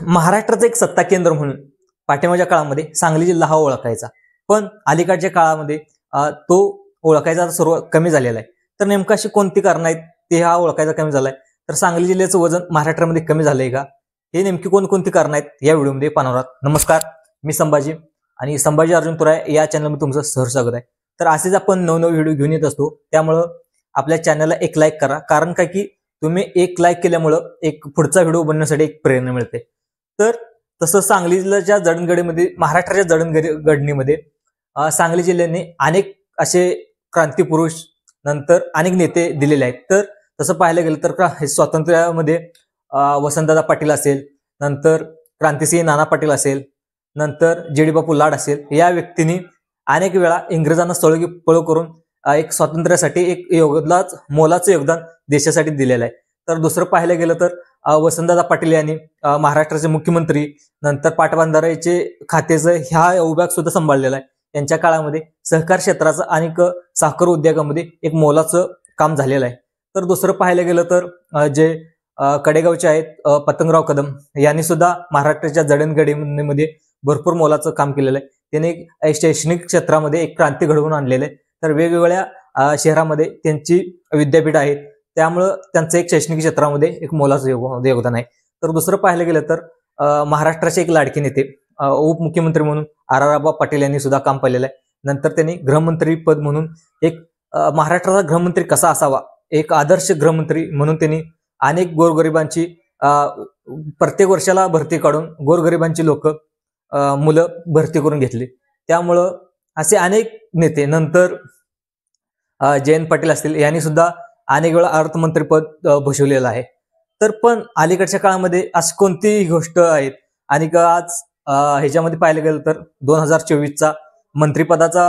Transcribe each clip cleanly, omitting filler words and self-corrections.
महाराष्ट्राचं एक सत्ता केंद्र म्हणून पाठिंबाच्या काळामध्ये सांगली जिल्हा हा ओळखायचा, पण अलीकडच्या काळामध्ये तो ओळखायचा सर्व कमी झालेला आहे. तर नेमकं अशी कोणती कारणं आहेत ते हा ओळखायचा कमी झालाय? तर सांगली जिल्ह्याचं वजन महाराष्ट्रामध्ये कमी झालंय का? हे नेमकी कोणकोणती कारणं आहेत या व्हिडिओमध्ये पाहणार आहोत. नमस्कार, मी संभाजी आणि संभाजी अर्जुन तुराय या चॅनलमध्ये तुमचं सहर्ष स्वागत आहे. तर असेच आपण नवनवीन व्हिडिओ घेऊन येत असतो, त्यामुळं आपल्या चॅनलला एक लाईक करा, कारण काय की तुम्ही एक लाईक केल्यामुळं एक पुढचा व्हिडिओ बनवण्यासाठी एक प्रेरणा मिळते. तर तसं सांगलीच्या जडणघडीमध्ये, महाराष्ट्राच्या जडणघडणीमध्ये सांगली जिल्ह्याने अनेक असे क्रांतिपुरुष नंतर अनेक नेते दिलेले आहेत. तर तसं पाहायला गेलं तर स्वातंत्र्यामध्ये वसंतदादा पाटील असेल, नंतर क्रांतिसिंह नाना पाटील असेल, नंतर जे.डी. बापू लाड असेल, या व्यक्तींनी अनेक वेळा इंग्रजांना पळ करून एक स्वातंत्र्यासाठी एक मोलाचं योगदान देशासाठी दिलेलं आहे. तर दुसरं पाहायला गेलं तर वसंतदादा पाटील यांनी महाराष्ट्राचे मुख्यमंत्री, नंतर पाटबंधाऱ्याचे खात्याचं ह्या विभाग सुद्धा सांभाळलेला आहे. यांच्या काळामध्ये सहकार क्षेत्राचं आणि साखर उद्योगामध्ये एक मोलाचं काम झालेलं आहे. तर दुसरं पाहायला गेलं तर जे कडेगावचे आहेत पतंगराव कदम यांनी सुद्धा महाराष्ट्राच्या जडणघडणीमध्ये भरपूर मोलाचं काम केलेलं आहे. त्यांनी शैक्षणिक क्षेत्रामध्ये एक क्रांती घडवून आणलेली आहे. तर वेगवेगळ्या शहरामध्ये त्यांची विद्यापीठ आहेत, त्यामुळं त्यांचं एक शैक्षणिक क्षेत्रामध्ये एक मोलाचं योगदान आहे. तर दुसरं पाहायला गेलं तर महाराष्ट्राचे एक लाडके नेते उपमुख्यमंत्री म्हणून आराराबा पाटील यांनी सुद्धा काम पाहिलेलं आहे. नंतर त्यांनी गृहमंत्री पद म्हणून एक महाराष्ट्राचा गृहमंत्री कसा असावा, एक आदर्श गृहमंत्री म्हणून त्यांनी अनेक गोरगरिबांची प्रत्येक वर्षाला भरती काढून गोरगरिबांची मुलं भरती करून घेतली. त्यामुळं असे अनेक नेते, नंतर जयंत पाटील असतील, यांनी सुद्धा अनेक वेळा अर्थमंत्रीपद भूषवलेलं आहे. तर पण अलीकडच्या काळामध्ये अशी कोणतीही गोष्ट आहेत आणि आज ह्याच्यामध्ये पाहायला गेलं तर 2024चा मंत्रिपदाचा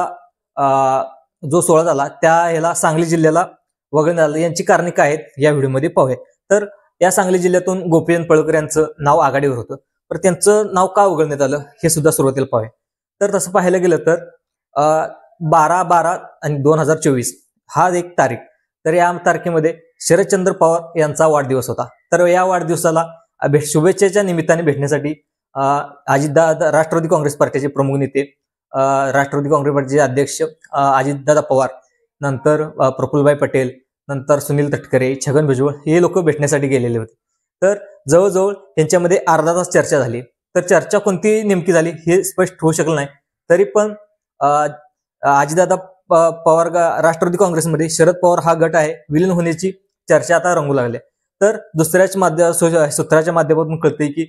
जो सोहळा झाला त्या ह्याला सांगली जिल्ह्याला वगळण्यात आलं. यांची कारणे काय आहेत या व्हिडिओमध्ये पाहूया. तर या सांगली जिल्ह्यातून गोपीचंद पळकर यांचं नाव आघाडीवर होतं, तर त्यांचं नाव का वगळण्यात आलं हे सुद्धा सुरुवातीला पाहूया. तर तसं पाहायला गेलं तर 12/12 आणि 2024 हा एक तारीख. तर या तारखेमध्ये शरदचंद्र पवार यांचा वाढदिवस होता. तर या वाढदिवसाला शुभेच्छेच्या निमित्ताने भेटण्यासाठी अजितदादा, राष्ट्रवादी काँग्रेस पार्टीचे प्रमुख नेते, राष्ट्रवादी काँग्रेस पार्टीचे अध्यक्ष अजितदादा पवार, नंतर प्रफुल्लभाई पटेल, नंतर सुनील तटकरे, छगन भुजबळ हे लोक भेटण्यासाठी गेलेले होते. तर जवळजवळ त्यांच्यामध्ये अर्धा तास चर्चा झाली. तर चर्चा कोणती नेमकी झाली हे स्पष्ट होऊ शकलं नाही. तरी पण अजितदादा पवार राष्ट्रवादी काँग्रेसमध्ये शरद पवार हा गट आहे विलीन होण्याची चर्चा आता रंगू लागली. तर दुसऱ्याच सूत्राच्या माध्यमातून कळते की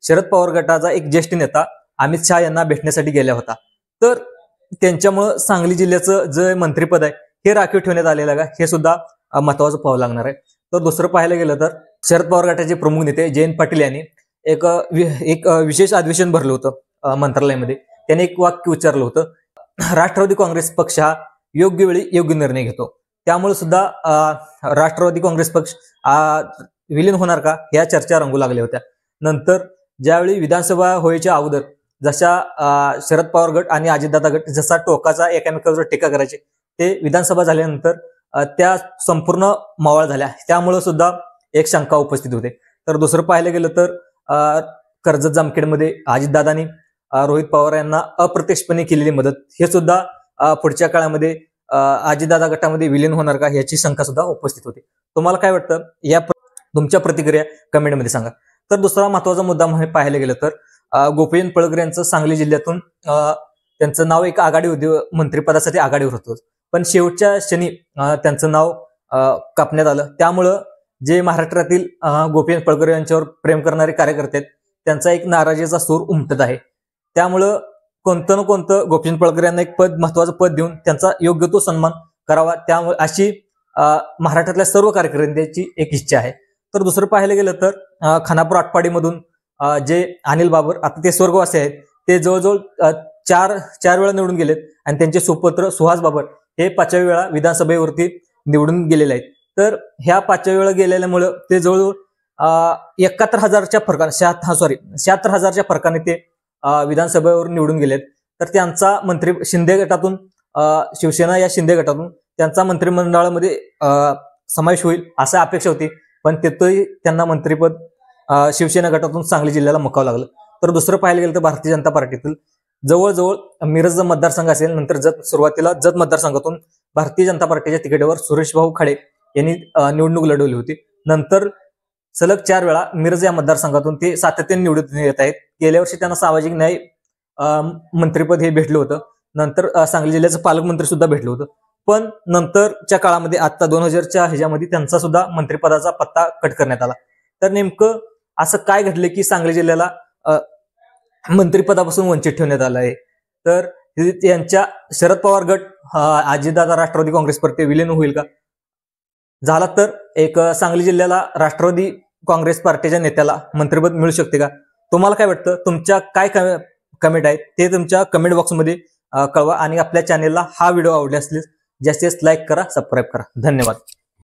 शरद पवार गटाचा एक ज्येष्ठ नेता अमित शहा यांना भेटण्यासाठी गेला होता. तर त्यांच्यामुळं सांगली जिल्ह्याचं जे मंत्रिपद आहे हे राखीव ठेवण्यात आलेलं आहे, हे सुद्धा महत्वाचं पाहावं लागणार आहे. तर दुसरं पाहायला गेलं तर शरद पवार गटाचे प्रमुख नेते जयंत पाटील यांनी एक विशेष अधिवेशन भरलं होतं मंत्रालयामध्ये. त्यांनी एक वाक्य उच्चारलं होतं, राष्ट्रवादी काँग्रेस पक्ष हा योग्य वेळी योग्य निर्णय घेतो. त्यामुळे सुद्धा राष्ट्रवादी काँग्रेस पक्ष विलीन होणार का या चर्चा रंगू लागल्या होत्या. नंतर ज्यावेळी विधानसभा व्हायच्या अगोदर जशा शरद पवार गट आणि अजितदादा गट जसा टोकाचा एकमेकांवर टीका करायचे, ते विधानसभा झाल्यानंतर त्या संपूर्ण मावळ झाल्या. त्यामुळे सुद्धा एक शंका उपस्थित होते. तर दुसरं पाहायला गेलं तर कर्जत जामखेडमध्ये अजितदादांनी रोहित पवार यांना अप्रत्यक्षपणे केलेली मदत, हे सुद्धा पुढच्या काळामध्ये अजितदादा गटामध्ये विलीन होणार का याची शंका सुद्धा उपस्थित होती. तुम्हाला काय वाटतं या तुमच्या प्रतिक्रिया कमेंटमध्ये सांगा. तर दुसरा महत्वाचा मुद्दा म्हणून पाहायला गेलं तर गोपीचंद पळकर यांचं सांगली जिल्ह्यातून त्यांचं नाव एक मंत्रिपदासाठी आघाडीवर होतं, पण शेवटच्या क्षणी त्यांचं नाव कापण्यात आलं. त्यामुळं जे महाराष्ट्रातील गोपीचंद पळकर यांच्यावर प्रेम करणारे कार्यकर्ते आहेत त्यांचा एक नाराजीचा सूर उमटत आहे. त्यामुळं कोणतं ना कोणतं गोपीचंद पळकर यांना एक महत्वाचं पद देऊन त्यांचा योग्य तो सन्मान करावा, त्यामुळे अशी महाराष्ट्रातल्या सर्व कार्यकर्त्यांची एक इच्छा आहे. तर दुसरं पाहायला गेलं तर खानापूर आटपाडीमधून जे अनिल बाबर, आता ते स्वर्गवासी आहेत, ते जवळजवळ चार वेळा निवडून गेलेत आणि त्यांचे सुपुत्र सुहास बाबर हे 5व्या वेळा विधानसभेवरती निवडून गेलेले आहेत. तर ह्या 5व्या वेळा गेलेल्यामुळं ते जवळजवळ 71,000च्या फरकाने 76,000च्या फरकाने ते विधानसभेवर निवडून गेलेत. तर त्यांचा मंत्री शिंदे गटातून, शिवसेना या शिंदे गटातून त्यांचा मंत्रिमंडळामध्ये समावेश होईल असं अपेक्षा होती, पण तिथंही त्यांना मंत्रिपद शिवसेना गटातून सांगली जिल्ह्याला मुकावं लागलं. तर दुसरं पाहायला गेलं तर भारतीय जनता पार्टीतील जवळजवळ मिरज मतदारसंघ असेल, नंतर सुरुवातीला जत मतदारसंघातून भारतीय जनता पार्टीच्या तिकीटावर सुरेश भाऊ खाडे यांनी निवडणूक लढवली होती. नंतर सलग 4 वेळा मिरज या मतदारसंघातून ते सातत्याने निवडून येत आहेत. गेल्या वर्षी त्यांना सामाजिक न्याय मंत्रिपद हे भेटलं होतं. नंतर सांगली जिल्ह्याचं पालकमंत्री सुद्धा भेटलं होतं. पण नंतरच्या काळामध्ये आता 2000च्या ह्याच्यामध्ये त्यांचा सुद्धा मंत्रिपदाचा पत्ता कट करण्यात आला. तर नेमकं असं काय घडलं की सांगली जिल्ह्याला मंत्रिपदापासून वंचित ठेवण्यात आलं आहे? तर यांच्या शरद पवार गट अजितदादा राष्ट्रवादी काँग्रेस पार्टी विलीन होईल का? झाला तर एक सांगली जिल्ह्याला राष्ट्रवादी काँग्रेस पार्टीच्या नेत्याला मंत्रिपद मिळू शकते का? तुम्हाला काय वाटतं? तुमच्या काय कमेंट आहेत ते तुमच्या कमेंट बॉक्समध्ये कळवा आणि आपल्या चॅनेलला हा व्हिडिओ आवडला असल्यास जास्तीत जास्त लाईक करा, सबस्क्राईब करा. धन्यवाद.